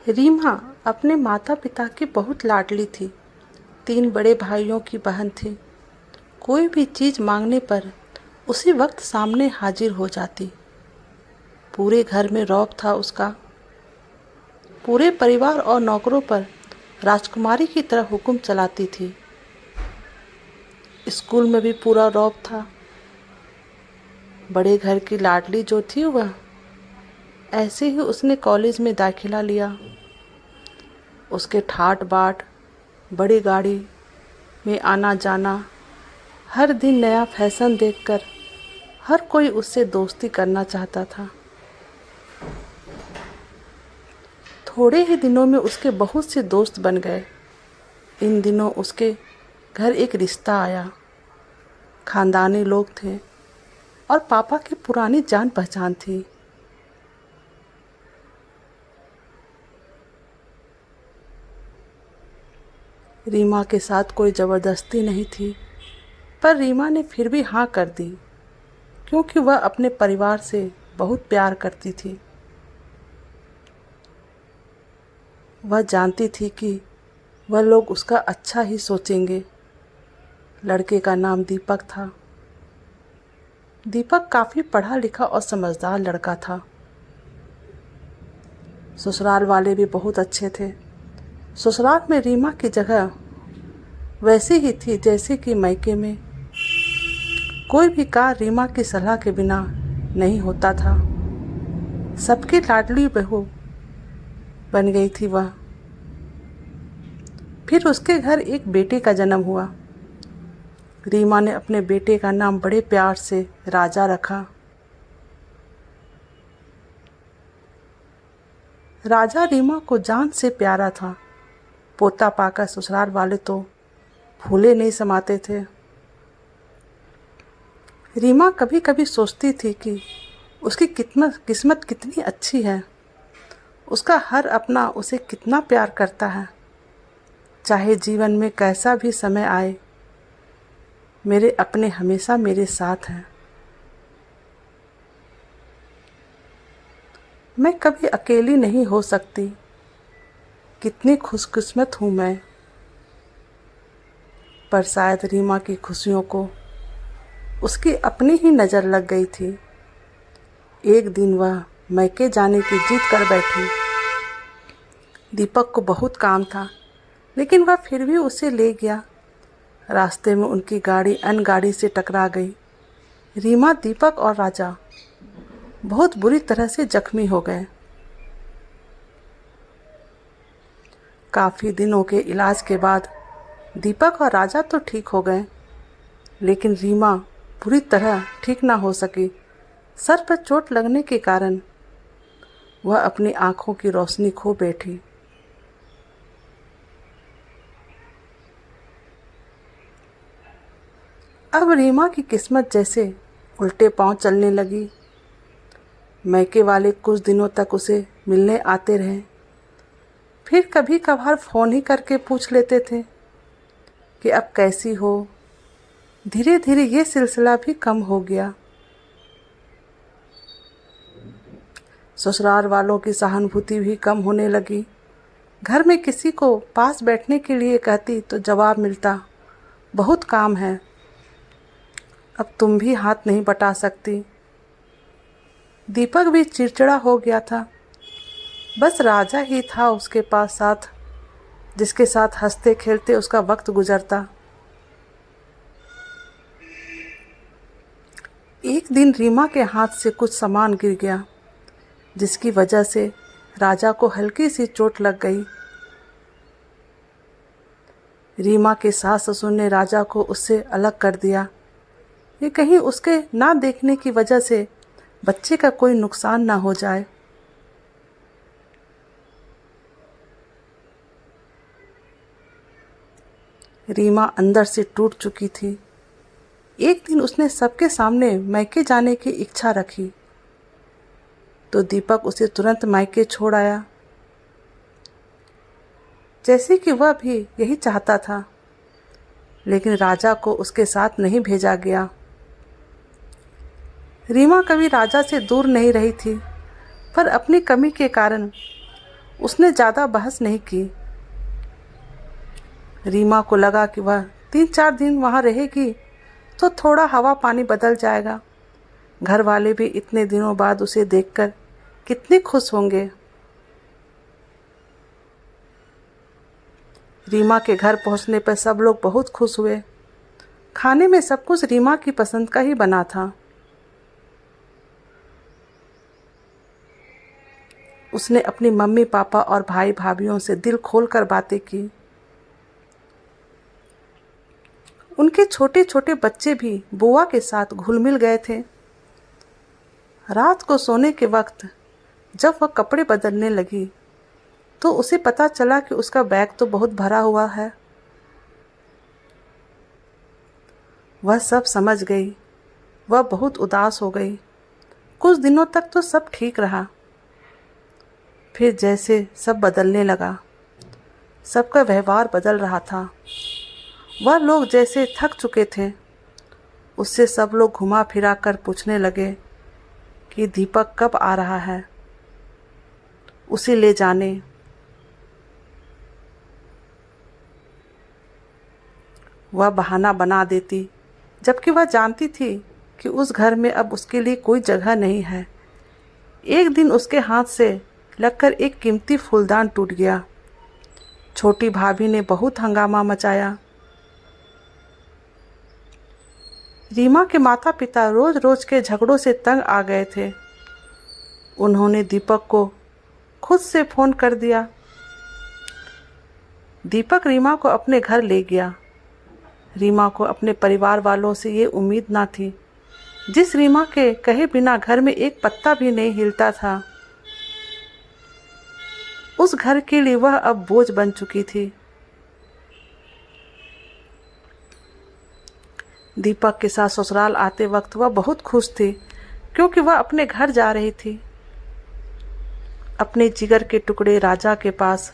रीमा अपने माता पिता की बहुत लाडली थी। 3 बड़े भाइयों की बहन थी। कोई भी चीज़ मांगने पर उसी वक्त सामने हाजिर हो जाती। पूरे घर में रौब था उसका। पूरे परिवार और नौकरों पर राजकुमारी की तरह हुक्म चलाती थी। स्कूल में भी पूरा रौब था। बड़े घर की लाडली जो थी वह, ऐसे ही उसने कॉलेज में दाखिला लिया। उसके ठाट बाट, बड़ी गाड़ी में आना जाना, हर दिन नया फैशन देखकर हर कोई उससे दोस्ती करना चाहता था। थोड़े ही दिनों में उसके बहुत से दोस्त बन गए। इन दिनों उसके घर एक रिश्ता आया। खानदानी लोग थे और पापा की पुरानी जान पहचान थी। रीमा के साथ कोई ज़बरदस्ती नहीं थी, पर रीमा ने फिर भी हाँ कर दी, क्योंकि वह अपने परिवार से बहुत प्यार करती थी। वह जानती थी कि वह लोग उसका अच्छा ही सोचेंगे। लड़के का नाम दीपक था। दीपक काफ़ी पढ़ा लिखा और समझदार लड़का था। ससुराल वाले भी बहुत अच्छे थे। ससुराल में रीमा की जगह वैसी ही थी जैसे कि मायके में। कोई भी कार्य रीमा की सलाह के बिना नहीं होता था। सबकी लाडली बहू बन गई थी वह। फिर उसके घर एक बेटे का जन्म हुआ। रीमा ने अपने बेटे का नाम बड़े प्यार से राजा रखा। राजा रीमा को जान से प्यारा था। पोता पाकर ससुराल वाले तो फूले नहीं समाते थे। रीमा कभी कभी सोचती थी कि उसकी किस्मत कितनी अच्छी है। उसका हर अपना उसे कितना प्यार करता है। चाहे जीवन में कैसा भी समय आए, मेरे अपने हमेशा मेरे साथ हैं। मैं कभी अकेली नहीं हो सकती। कितनी खुशकिस्मत हूँ मैं। पर शायद रीमा की खुशियों को उसकी अपनी ही नज़र लग गई थी। एक दिन वह मैके जाने की जिद कर बैठी। दीपक को बहुत काम था, लेकिन वह फिर भी उसे ले गया। रास्ते में उनकी गाड़ी अन्य गाड़ी से टकरा गई। रीमा, दीपक और राजा बहुत बुरी तरह से जख्मी हो गए। काफ़ी दिनों के इलाज के बाद दीपक और राजा तो ठीक हो गए, लेकिन रीमा पूरी तरह ठीक ना हो सकी। सर पर चोट लगने के कारण वह अपनी आंखों की रोशनी खो बैठी। अब रीमा की किस्मत जैसे उल्टे पांव चलने लगी। मैके वाले कुछ दिनों तक उसे मिलने आते रहे। फिर कभी कभार फ़ोन ही करके पूछ लेते थे कि अब कैसी हो। धीरे धीरे ये सिलसिला भी कम हो गया। ससुराल वालों की सहानुभूति भी कम होने लगी। घर में किसी को पास बैठने के लिए कहती तो जवाब मिलता, बहुत काम है, अब तुम भी हाथ नहीं बटा सकती। दीपक भी चिड़चिड़ा हो गया था। बस राजा ही था उसके पास साथ, जिसके साथ हंसते खेलते उसका वक्त गुजरता। एक दिन रीमा के हाथ से कुछ सामान गिर गया, जिसकी वजह से राजा को हल्की सी चोट लग गई। रीमा के सास ससुर ने राजा को उससे अलग कर दिया। ये कहीं उसके ना देखने की वजह से बच्चे का कोई नुकसान ना हो जाए। रीमा अंदर से टूट चुकी थी। एक दिन उसने सबके सामने मायके जाने की इच्छा रखी, तो दीपक उसे तुरंत मायके छोड़ आया, जैसे कि वह भी यही चाहता था। लेकिन राजा को उसके साथ नहीं भेजा गया। रीमा कभी राजा से दूर नहीं रही थी, पर अपनी कमी के कारण उसने ज़्यादा बहस नहीं की। रीमा को लगा कि वह 3-4 दिन वहाँ रहेगी तो थोड़ा हवा पानी बदल जाएगा। घर वाले भी इतने दिनों बाद उसे देखकर कितने खुश होंगे। रीमा के घर पहुंचने पर सब लोग बहुत खुश हुए। खाने में सब कुछ रीमा की पसंद का ही बना था। उसने अपनी मम्मी पापा और भाई भाभीयों से दिल खोलकर बातें की। उनके छोटे छोटे बच्चे भी बुआ के साथ घुल मिल गए थे। रात को सोने के वक्त जब वह कपड़े बदलने लगी तो उसे पता चला कि उसका बैग तो बहुत भरा हुआ है। वह सब समझ गई। वह बहुत उदास हो गई। कुछ दिनों तक तो सब ठीक रहा। फिर जैसे सब बदलने लगा, सबका व्यवहार बदल रहा था। वह लोग जैसे थक चुके थे। उससे सब लोग घुमा फिरा कर पूछने लगे कि दीपक कब आ रहा है, उसे ले जाने। वह बहाना बना देती, जबकि वह जानती थी कि उस घर में अब उसके लिए कोई जगह नहीं है। एक दिन उसके हाथ से लगकर एक कीमती फूलदान टूट गया। छोटी भाभी ने बहुत हंगामा मचाया। रीमा के माता पिता रोज रोज के झगड़ों से तंग आ गए थे। उन्होंने दीपक को खुद से फ़ोन कर दिया। दीपक रीमा को अपने घर ले गया। रीमा को अपने परिवार वालों से ये उम्मीद ना थी। जिस रीमा के कहे बिना घर में एक पत्ता भी नहीं हिलता था, उस घर के लिए वह अब बोझ बन चुकी थी। दीपक के साथ ससुराल आते वक्त वह बहुत खुश थी, क्योंकि वह अपने घर जा रही थी, अपने जिगर के टुकड़े राजा के पास।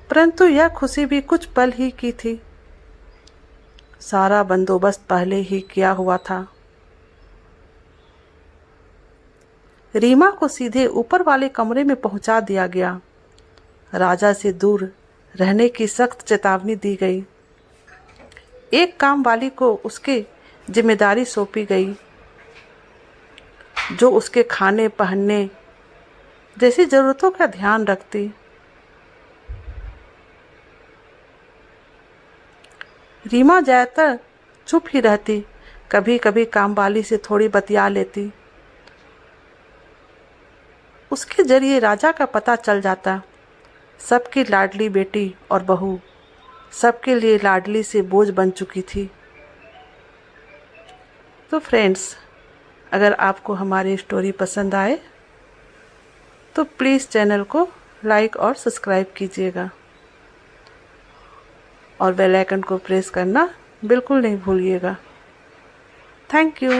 परंतु यह खुशी भी कुछ पल ही की थी। सारा बंदोबस्त पहले ही किया हुआ था। रीमा को सीधे ऊपर वाले कमरे में पहुंचा दिया गया। राजा से दूर रहने की सख्त चेतावनी दी गई। एक काम वाली को उसकी जिम्मेदारी सौंपी गई, जो उसके खाने पहनने जैसी ज़रूरतों का ध्यान रखती। रीमा ज़्यादातर चुप ही रहती, कभी कभी कामवाली से थोड़ी बतिया लेती। उसके जरिए राजा का पता चल जाता। सबकी लाडली बेटी और बहू सबके लिए लाडली से बोझ बन चुकी थी। तो फ्रेंड्स, अगर आपको हमारी स्टोरी पसंद आए तो प्लीज़ चैनल को लाइक और सब्सक्राइब कीजिएगा और बेल आइकन को प्रेस करना बिल्कुल नहीं भूलिएगा। Thank you.